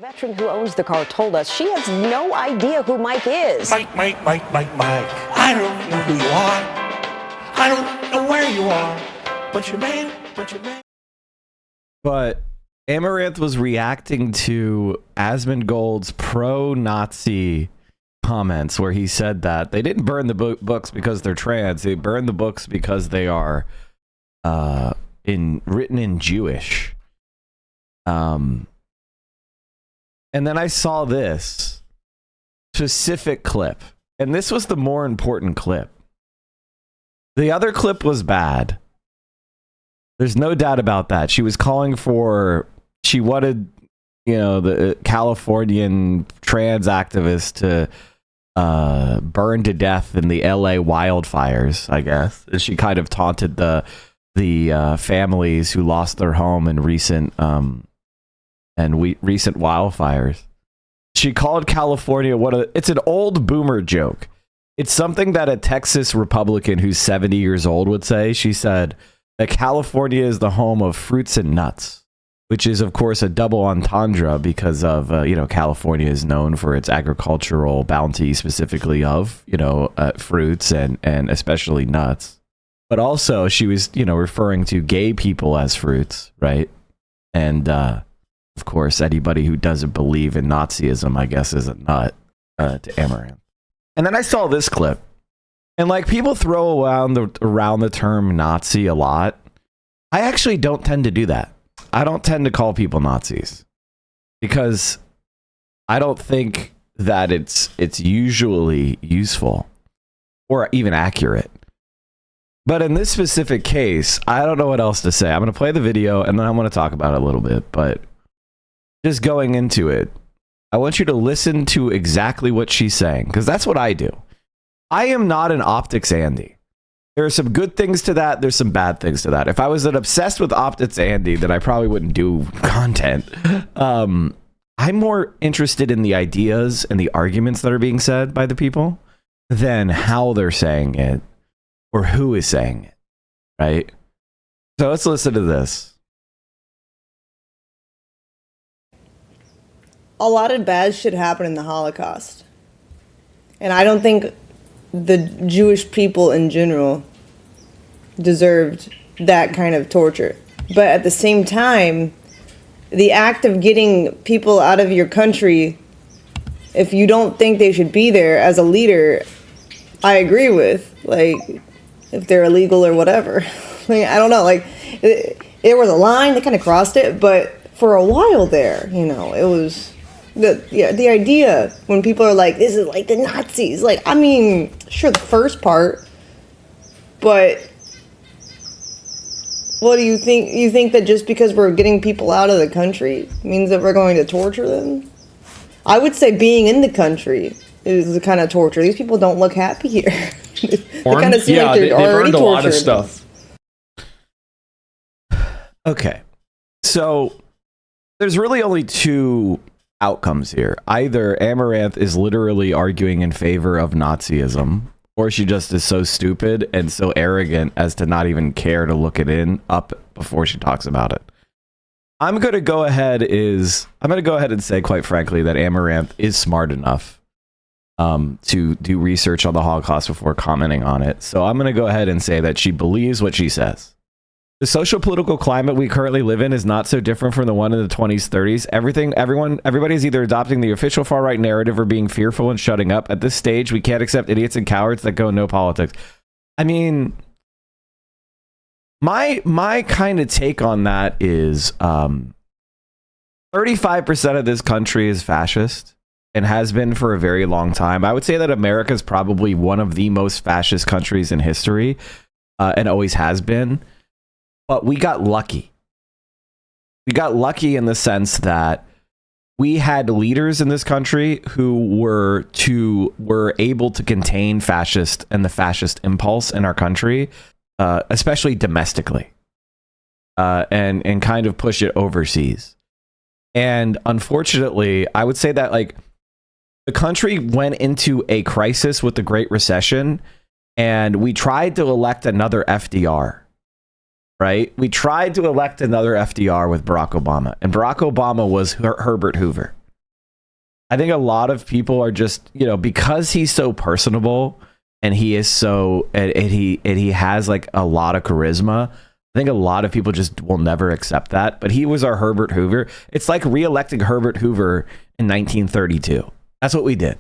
veteran who owns the car told us she has no idea who Mike is. Mike. I don't know who you are. I don't know where you are. But you're man. But Amouranth was reacting to Asmongold's pro-Nazi comments where he said that they didn't burn the books because they're trans. They burned the books because they are written in Jewish. And then I saw this specific clip, and this was the more important clip. The other clip was bad. There's no doubt about that. She was calling for, she wanted, the Californian trans activists to burn to death in the LA wildfires, I guess. And she kind of taunted the families who lost their home in recent wildfires. She called California it's an old boomer joke. It's something that a Texas Republican who's 70 years old would say. She said that California is the home of fruits and nuts, which is, of course, a double entendre because of, California is known for its agricultural bounty, specifically of, fruits and especially nuts. But also she was, referring to gay people as fruits, right? And, of course, anybody who doesn't believe in Nazism, I guess, is a nut to Amouranth. And then I saw this clip. And, people throw around the term Nazi a lot. I actually don't tend to do that. I don't tend to call people Nazis. Because I don't think that it's usually useful. Or even accurate. But in this specific case, I don't know what else to say. I'm going to play the video, and then I'm going to talk about it a little bit. But just going into it, I want you to listen to exactly what she's saying, because that's what I do. I am not an optics Andy. There are some good things to that. There's some bad things to that. If I was obsessed with optics Andy, then I probably wouldn't do content. I'm more interested in the ideas and the arguments that are being said by the people than how they're saying it or who is saying it, right? So let's listen to this. A lot of bad shit happened in the Holocaust. And I don't think the Jewish people in general deserved that kind of torture. But at the same time, the act of getting people out of your country, if you don't think they should be there as a leader, I agree with. If they're illegal or whatever. I don't know. There was a line, they kind of crossed it, but for a while there, it was... The idea when people are like, this is like the Nazis, sure, the first part, but what do you think? You think that just because we're getting people out of the country means that we're going to torture them? I would say being in the country is the kind of torture. These people don't look happy here. They kind of seem like they're already tortured. A lot of stuff. Okay, so there's really only two outcomes here. Either Amouranth is literally arguing in favor of Nazism, or she just is so stupid and so arrogant as to not even care to look it up before she talks about it. I'm going to go ahead and say, quite frankly, that Amouranth is smart enough to do research on the Holocaust before commenting on it. So I'm going to go ahead and say that she believes what she says. The social political climate we currently live in is not so different from the one in the 20s, 30s. Everybody is either adopting the official far-right narrative or being fearful and shutting up. At this stage, we can't accept idiots and cowards that go no politics. I mean, my kind of take on that is 35% of this country is fascist and has been for a very long time. I would say that America is probably one of the most fascist countries in history and always has been. But we got lucky. We got lucky in the sense that we had leaders in this country who were able to contain fascist and the fascist impulse in our country, especially domestically, and kind of push it overseas. And unfortunately, I would say that the country went into a crisis with the Great Recession, and we tried to elect another FDR. Right? We tried to elect another FDR with Barack Obama, and Barack Obama was Herbert Hoover. I think a lot of people are just, because he's so personable and he is so, and he has like a lot of charisma. I think a lot of people just will never accept that. But he was our Herbert Hoover. It's like re-electing Herbert Hoover in 1932. That's what we did.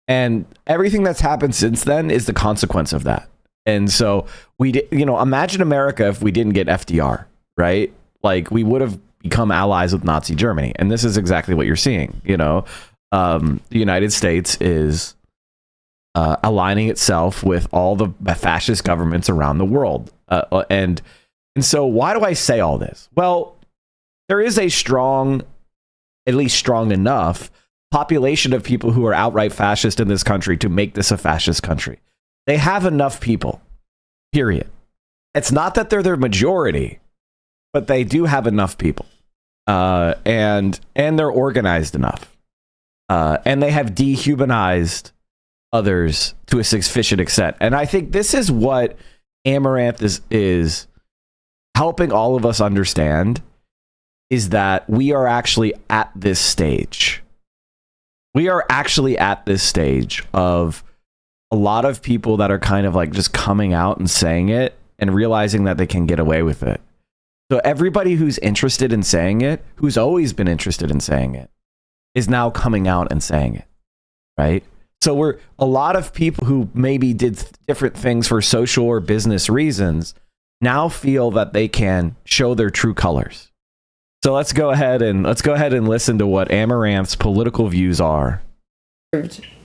And everything that's happened since then is the consequence of that. And so we did, imagine America if we didn't get FDR, right? Like we would have become allies with Nazi Germany. And this is exactly what you're seeing. The United States is aligning itself with all the fascist governments around the world. And so why do I say all this? Well, there is a strong, at least strong enough population of people who are outright fascist in this country to make this a fascist country. They have enough people, period. It's not that they're the majority, but they do have enough people. And they're organized enough. And they have dehumanized others to a sufficient extent. And I think this is what Amouranth is helping all of us understand, is that we are actually at this stage. We are actually at this stage of a lot of people that are kind of like just coming out and saying it and realizing that they can get away with it. So everybody who's interested in saying it, who's always been interested in saying it, is now coming out and saying it, right? So we're a lot of people who maybe did different things for social or business reasons now feel that they can show their true colors. So let's go ahead and listen to what Amouranth's political views are.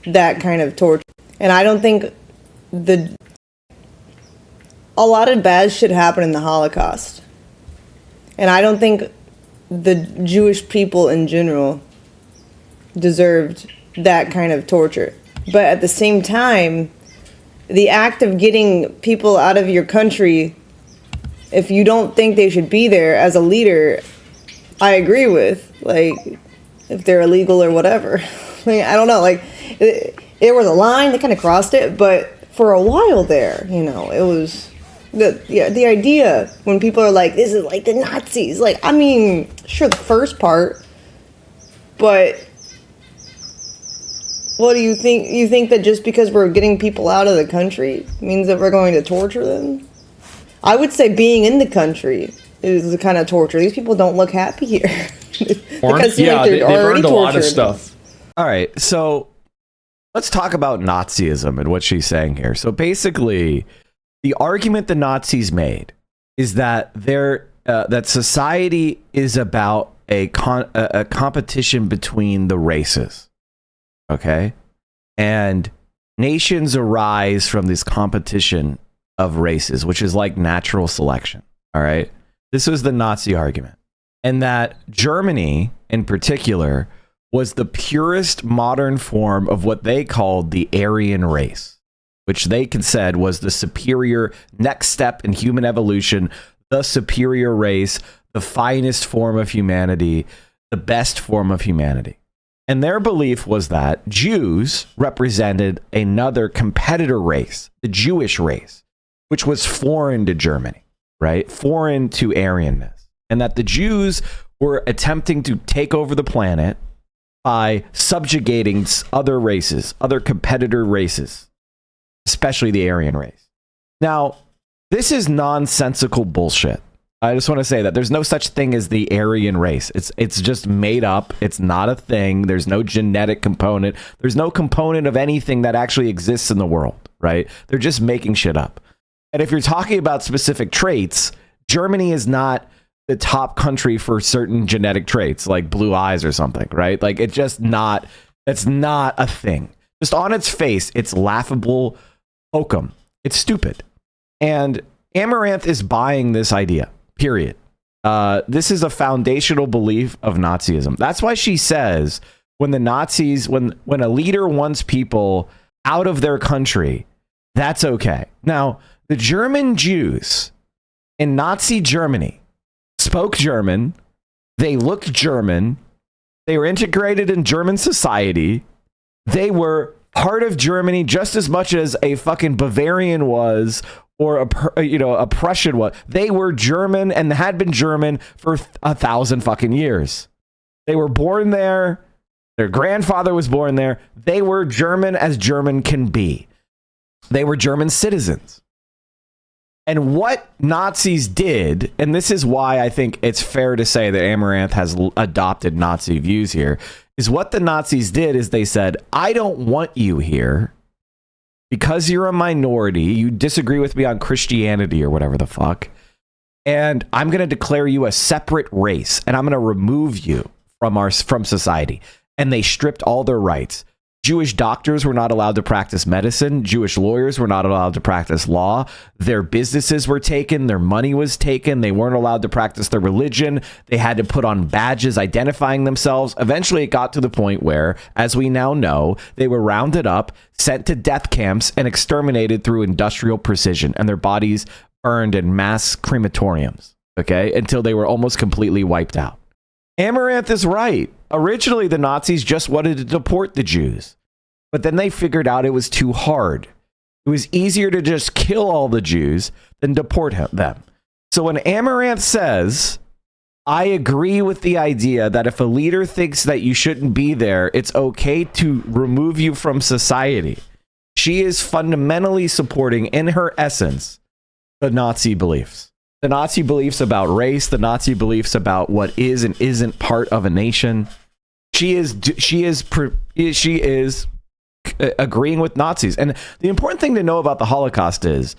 That kind of torture. And I don't think a lot of bad shit happened in the Holocaust. And I don't think the Jewish people in general deserved that kind of torture. But at the same time, the act of getting people out of your country, if you don't think they should be there as a leader, I agree with, like, if they're illegal or whatever. Like, I don't know, like, it was a line, they kind of crossed it, but for a while there, it was, the idea when people are like, this is like the Nazis, like, I mean, sure, the first part, but what do you think? You think that just because we're getting people out of the country means that we're going to torture them? I would say being in the country is the kind of torture. These people don't look happy here. Because they've earned a lot of stuff. All right, so let's talk about Nazism and what she's saying here. So basically, the argument the Nazis made is that that society is about a competition between the races, okay? And nations arise from this competition of races, which is like natural selection, all right? This was the Nazi argument. And that Germany, in particular, was the purest modern form of what they called the Aryan race, which they said was the superior next step in human evolution, the superior race, the finest form of humanity, the best form of humanity. And their belief was that Jews represented another competitor race, the Jewish race, which was foreign to Germany, right? Foreign to Aryanness. And that the Jews were attempting to take over the planet by subjugating other races, other competitor races, especially the Aryan race. Now, this is nonsensical bullshit. I just want to say that there's no such thing as the Aryan race. It's just made up. It's not a thing. There's no genetic component. There's no component of anything that actually exists in the world, right? They're just making shit up. And if you're talking about specific traits, Germany is not the top country for certain genetic traits, like blue eyes or something, right? Like it's not a thing. Just on its face, it's laughable hokum. It's stupid. And Amouranth is buying this idea, period. This is a foundational belief of Nazism. That's why she says when the Nazis, when a leader wants people out of their country, that's okay. Now, the German Jews in Nazi Germany spoke German, they looked German, they were integrated in German society, they were part of Germany just as much as a fucking Bavarian was, or a Prussian was. They were German and had been German for 1,000 fucking years. They were born there, Their grandfather was born there. They were German as German can be. They were German citizens. And what Nazis did, and this is why I think it's fair to say that Amouranth has adopted Nazi views here, is what the Nazis did is they said, I don't want you here because you're a minority. You disagree with me on Christianity or whatever the fuck. And I'm going to declare you a separate race and I'm going to remove you from society. And they stripped all their rights. Jewish doctors were not allowed to practice medicine. Jewish lawyers were not allowed to practice law. Their businesses were taken. Their money was taken. They weren't allowed to practice their religion. They had to put on badges identifying themselves. Eventually, it got to the point where, as we now know, they were rounded up, sent to death camps, and exterminated through industrial precision, and their bodies burned in mass crematoriums, okay, until they were almost completely wiped out. Amouranth is right. Originally, the Nazis just wanted to deport the Jews, but then they figured out it was too hard. It was easier to just kill all the Jews than deport them. So when Amouranth says, I agree with the idea that if a leader thinks that you shouldn't be there, it's okay to remove you from society, she is fundamentally supporting, in her essence, the Nazi beliefs. The Nazi beliefs about race, the Nazi beliefs about what is and isn't part of a nation. She is agreeing with Nazis. And the important thing to know about the Holocaust is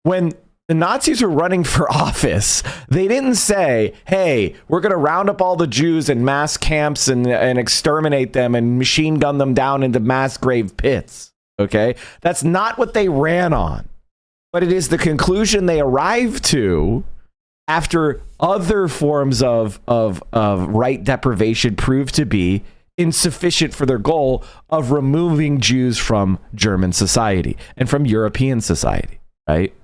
when the Nazis were running for office, they didn't say, hey, we're going to round up all the Jews in mass camps and exterminate them and machine gun them down into mass grave pits. Okay, that's not what they ran on. But it is the conclusion they arrived to after other forms of right deprivation proved to be insufficient for their goal of removing Jews from German society and from European society, right?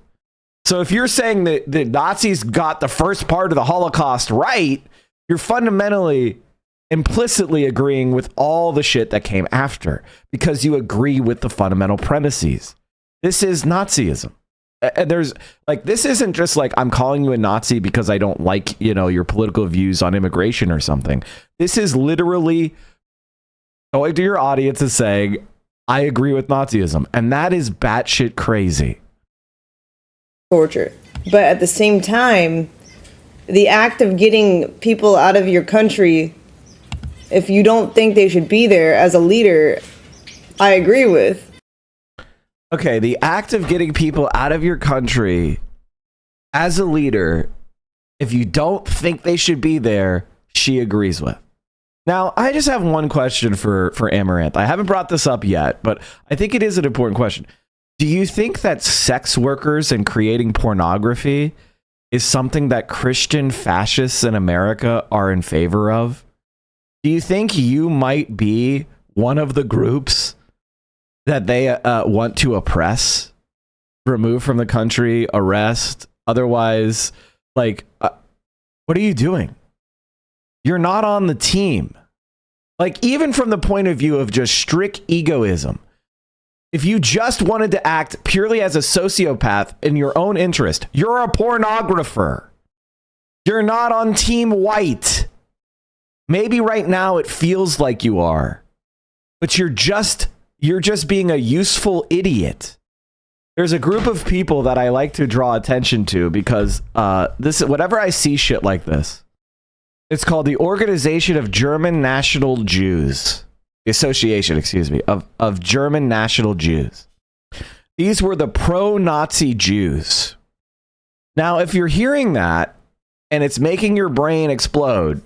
So if you're saying that the Nazis got the first part of the Holocaust right, you're fundamentally implicitly agreeing with all the shit that came after because you agree with the fundamental premises. This is Nazism. And there's like, this isn't just like I'm calling you a Nazi because I don't like, you know, your political views on immigration or something. This is literally going to your audience and saying, I agree with Nazism. And that is batshit crazy. Torture. But at the same time, the act of getting people out of your country, if you don't think they should be there as a leader, I agree with. Okay, the act of getting people out of your country as a leader, if you don't think they should be there, she agrees with. Now, I just have one question for Amouranth. I haven't brought this up yet, but I think it is an important question. Do you think that sex workers and creating pornography is something that Christian fascists in America are in favor of? Do you think you might be one of the groups that they want to oppress, remove from the country, arrest, otherwise, like, what are you doing? You're not on the team. Like, even from the point of view of just strict egoism, if you just wanted to act purely as a sociopath in your own interest, you're a pornographer. You're not on team white. Maybe right now it feels like you are, but you're just being a useful idiot. There's a group of people that I like to draw attention to because whenever I see shit like this, it's called the Organization of German National Jews. The Association, excuse me, of German National Jews. These were the pro-Nazi Jews. Now, if you're hearing that and it's making your brain explode,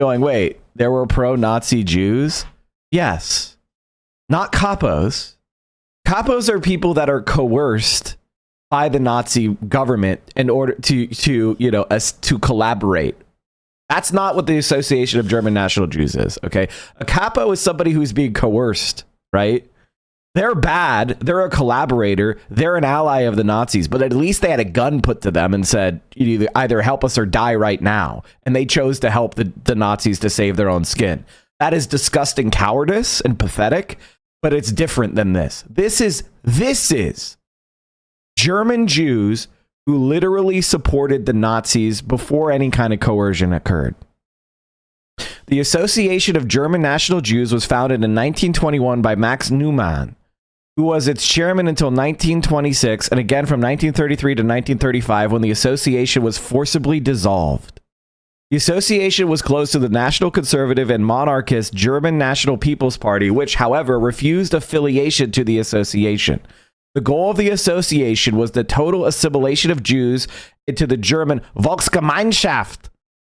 going, wait, there were pro-Nazi Jews? Yes. Not capos. Capos are people that are coerced by the Nazi government in order to collaborate. That's not what the Association of German National Jews is, okay? A capo is somebody who's being coerced, right? They're bad. They're a collaborator. They're an ally of the Nazis, but at least they had a gun put to them and said, you either help us or die right now. And they chose to help the Nazis to save their own skin. That is disgusting cowardice and pathetic, but it's different than this. This is German Jews who literally supported the Nazis before any kind of coercion occurred. The Association of German National Jews was founded in 1921 by Max Neumann, who was its chairman until 1926, and again from 1933 to 1935 when the association was forcibly dissolved. The association was close to the National Conservative and monarchist German National People's Party, which, however, refused affiliation to the association. The goal of the association was the total assimilation of Jews into the German Volksgemeinschaft,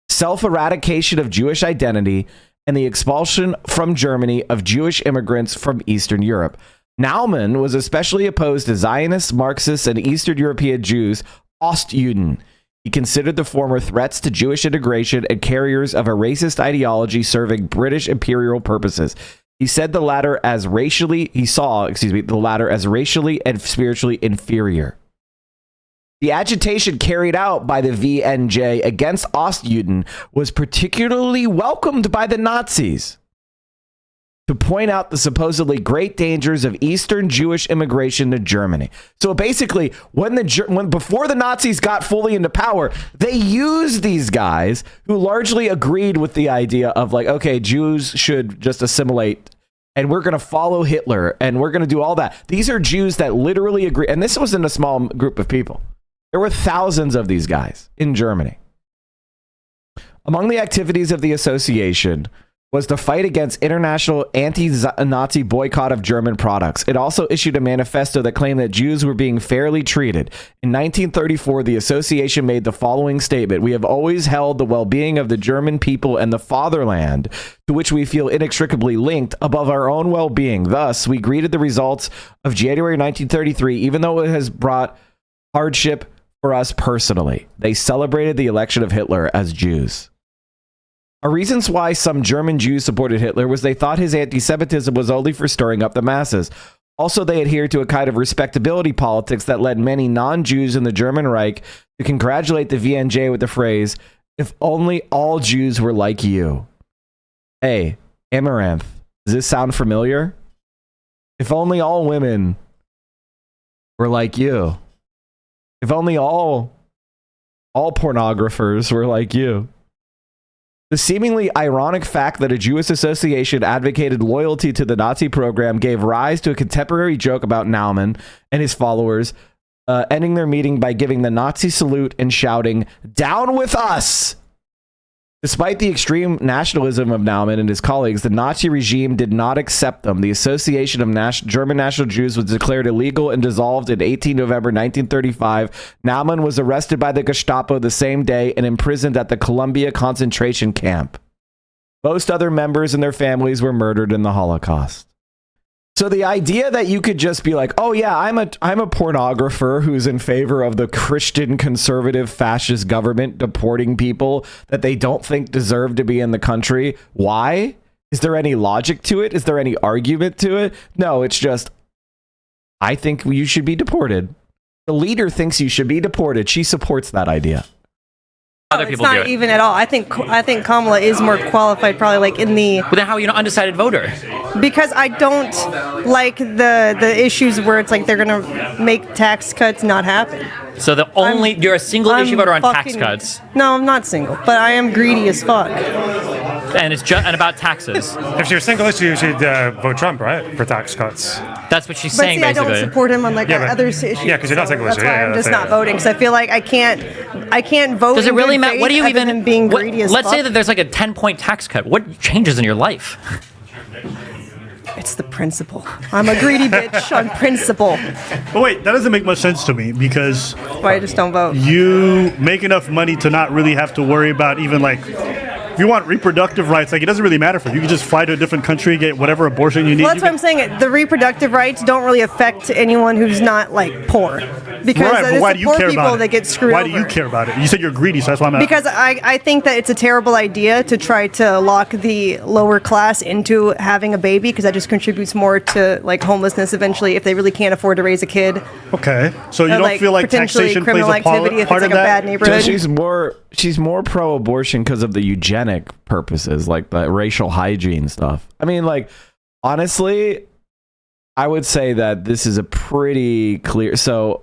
self-eradication of Jewish identity, and the expulsion from Germany of Jewish immigrants from Eastern Europe. Naumann was especially opposed to Zionists, Marxists, and Eastern European Jews, Ostjuden. He considered the former threats to Jewish integration and carriers of a racist ideology serving British imperial purposes. He saw the latter as racially and spiritually inferior. The agitation carried out by the VNJ against Ostjuden was particularly welcomed by the Nazis to point out the supposedly great dangers of Eastern Jewish immigration to Germany. So basically, before the Nazis got fully into power, they used these guys who largely agreed with the idea of like, okay, Jews should just assimilate and we're going to follow Hitler and we're going to do all that. These are Jews that literally agree. And this wasn't a small group of people. There were thousands of these guys in Germany. Among the activities of the association was the fight against international anti-Nazi boycott of German products. It also issued a manifesto that claimed that Jews were being fairly treated. In 1934, the association made the following statement: "We have always held the well-being of the German people and the fatherland, to which we feel inextricably linked, above our own well-being. Thus, we greeted the results of January 1933, even though it has brought hardship for us personally." They celebrated the election of Hitler as Jews. Reasons why some German Jews supported Hitler was they thought his anti-Semitism was only for stirring up the masses. Also, they adhered to a kind of respectability politics that led many non-Jews in the German Reich to congratulate the VNJ with the phrase, "If only all Jews were like you." Hey, Amouranth, does this sound familiar? If only all women were like you. If only all pornographers were like you. The seemingly ironic fact that a Jewish association advocated loyalty to the Nazi program gave rise to a contemporary joke about Naumann and his followers, ending their meeting by giving the Nazi salute and shouting, "Down with us!" Despite the extreme nationalism of Naumann and his colleagues, the Nazi regime did not accept them. The Association of German National Jews was declared illegal and dissolved in 18 November 1935. Naumann was arrested by the Gestapo the same day and imprisoned at the Columbia concentration camp. Most other members and their families were murdered in the Holocaust. So the idea that you could just be like, oh yeah, I'm a pornographer who's in favor of the Christian conservative fascist government deporting people that they don't think deserve to be in the country. Why? Is there any logic to it? Is there any argument to it? No, it's just, I think you should be deported. The leader thinks you should be deported. She supports that idea. Other people do it. It's not even at all. I think Kamala is more qualified, probably like in the. But then how are you an undecided voter? Because I don't like the issues where it's like they're gonna make tax cuts not happen. So you're a single issue voter on tax cuts. No, I'm not single, but I am greedy as fuck. And it's just about taxes. If you're single issue, you should vote Trump, right, for tax cuts. That's what she's But saying, see, basically. I don't support him on like other issues. Yeah, because you're not single issue. That's why I'm just not voting, because I feel like I can't vote. Does it really matter? What do you even being greedy as let's fuck. say that there's like a 10-point tax cut. What changes in your life? It's the principle. I'm a greedy bitch on principle. But wait, that doesn't make much sense to me because Why I just don't vote. you make enough money to not really have to worry about even like if you want reproductive rights, like it doesn't really matter for you. You can just fly to a different country, get whatever abortion you need. Well, that's what I'm saying. The reproductive rights don't really affect anyone who's not like poor, because Right, but it's why the do you poor care people about it? that get screwed Why over. do you care about it? You said you're greedy, so that's why I'm asking. Because I think that it's a terrible idea to try to lock the lower class into having a baby, because that just contributes more to like homelessness eventually if they really can't afford to raise a kid. Okay, so you Or, don't feel like potentially taxation plays criminal a activity if part it's of like a bad that? neighborhood. So she's more pro-abortion because of the eugenic purposes, like the racial hygiene stuff. I mean, like, honestly, I would say that this is a pretty clear. So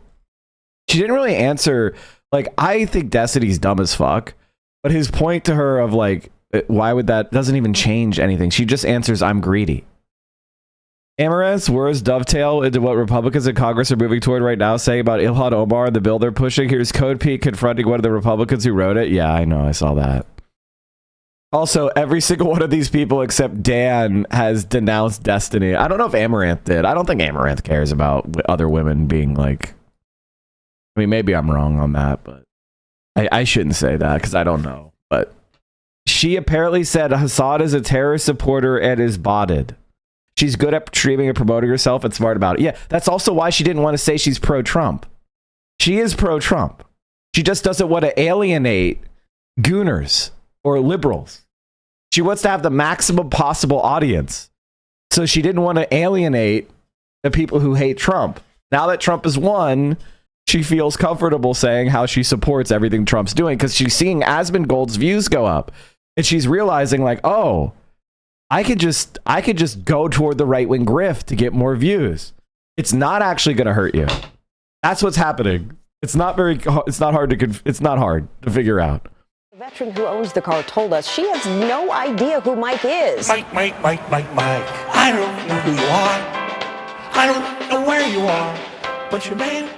she didn't really answer. Like, I think Destiny's dumb as fuck, but his point to her of like, Why would that? Doesn't even change anything. She just answers, I'm greedy. Amouranth's words dovetail into what Republicans in Congress are moving toward right now, saying about Ilhan Omar and the bill they're pushing. Here's Code Pete confronting one of the Republicans who wrote it. Yeah, I know. I saw that. Also, every single one of these people except Dan has denounced Destiny. I don't know if Amouranth did. I don't think Amouranth cares about other women being like... I mean, maybe I'm wrong on that, but I shouldn't say that because I don't know. But she apparently said Hasan is a terrorist supporter and is botted. She's good at streaming and promoting herself and smart about it. Yeah, that's also why she didn't want to say she's pro-Trump. She is pro-Trump. She just doesn't want to alienate gooners or liberals. She wants to have the maximum possible audience. So she didn't want to alienate the people who hate Trump. Now that Trump has won, she feels comfortable saying how she supports everything Trump's doing because she's seeing Asmongold's views go up. And she's realizing like, oh, I could just go toward the right-wing grift to get more views. It's not actually going to hurt you. That's what's happening. It's not hard to figure out. The veteran who owns the car told us she has no idea who Mike is. Mike. I don't know who you are. I don't know where you are. But your man.